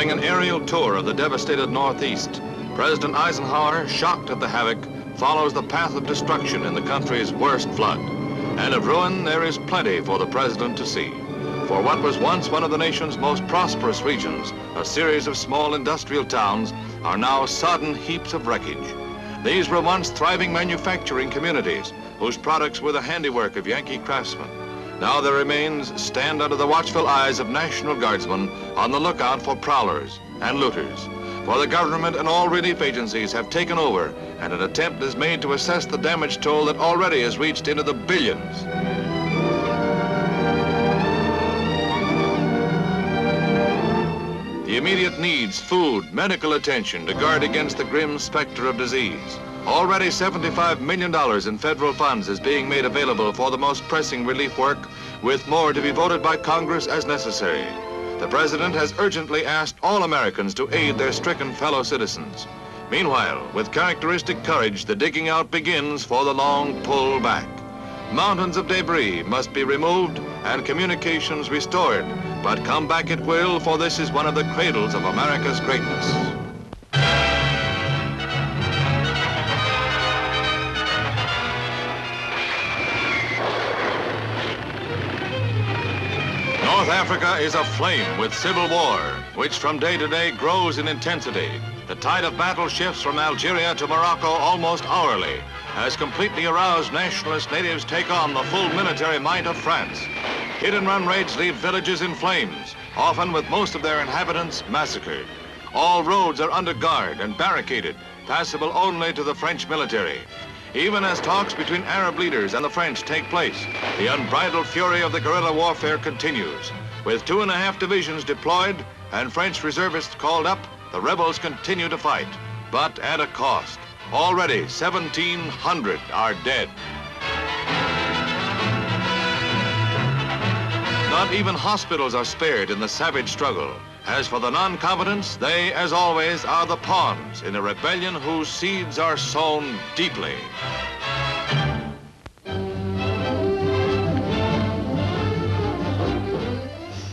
During an aerial tour of the devastated Northeast, President Eisenhower, shocked at the havoc, follows the path of destruction in the country's worst flood. And of ruin, there is plenty for the president to see. For what was once one of the nation's most prosperous regions, a series of small industrial towns, are now sodden heaps of wreckage. These were once thriving manufacturing communities whose products were the handiwork of Yankee craftsmen. Now their remains stand under the watchful eyes of National Guardsmen on the lookout for prowlers and looters. For the government and all relief agencies have taken over, and an attempt is made to assess the damage toll that already has reached into the billions. The immediate needs food, medical attention to guard against the grim specter of disease. Already $75 million in federal funds is being made available for the most pressing relief work, with more to be voted by Congress as necessary. The president has urgently asked all Americans to aid their stricken fellow citizens. Meanwhile, with characteristic courage, the digging out begins for the long pull back. Mountains of debris must be removed and communications restored, but come back it will, for this is one of the cradles of America's greatness. North Africa is aflame with civil war, which from day to day grows in intensity. The tide of battle shifts from Algeria to Morocco almost hourly. As completely aroused nationalist natives take on the full military might of France. Hit-and-run raids leave villages in flames, often with most of their inhabitants massacred. All roads are under guard and barricaded, passable only to the French military. Even as talks between Arab leaders and the French take place, the unbridled fury of the guerrilla warfare continues. With 2.5 divisions deployed and French reservists called up, the rebels continue to fight, but at a cost. Already 1,700 are dead. Not even hospitals are spared in the savage struggle. As for the non-combatants, they, as always, are the pawns in a rebellion whose seeds are sown deeply.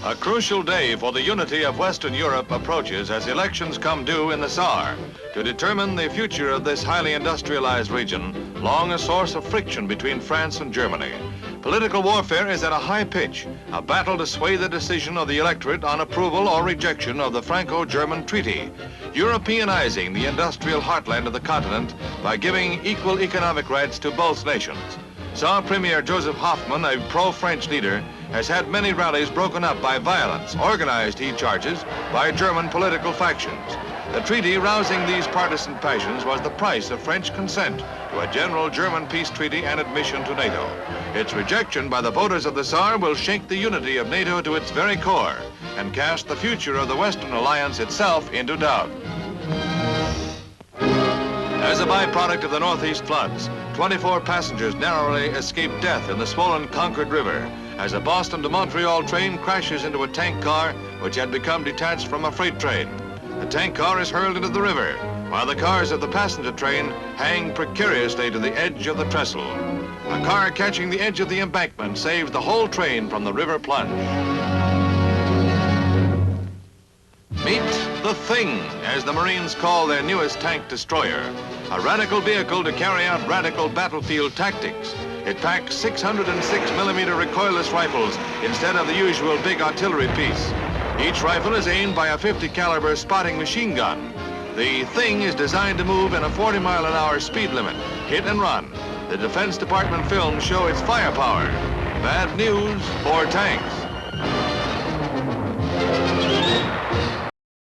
A crucial day for the unity of Western Europe approaches as elections come due in the Saar to determine the future of this highly industrialized region, long a source of friction between France and Germany. Political warfare is at a high pitch, a battle to sway the decision of the electorate on approval or rejection of the Franco-German treaty, Europeanizing the industrial heartland of the continent by giving equal economic rights to both nations. Saar Premier Joseph Hoffman, a pro-French leader, has had many rallies broken up by violence, organized, he charges, by German political factions. The treaty rousing these partisan passions was the price of French consent to a general German peace treaty and admission to NATO. Its rejection by the voters of the Saar will shake the unity of NATO to its very core and cast the future of the Western Alliance itself into doubt. As a byproduct of the Northeast floods, 24 passengers narrowly escaped death in the swollen Concord River as a Boston to Montreal train crashes into a tank car which had become detached from a freight train. The tank car is hurled into the river, while the cars of the passenger train hang precariously to the edge of the trestle. A car catching the edge of the embankment saves the whole train from the river plunge. Meet the Thing, as the Marines call their newest tank destroyer, a radical vehicle to carry out radical battlefield tactics. It packs 606mm recoilless rifles instead of the usual big artillery piece. Each rifle is aimed by a 50 caliber spotting machine gun. The Thing is designed to move in a 40-mile-an-hour speed limit, hit and run. The Defense Department films show its firepower. Bad news for tanks.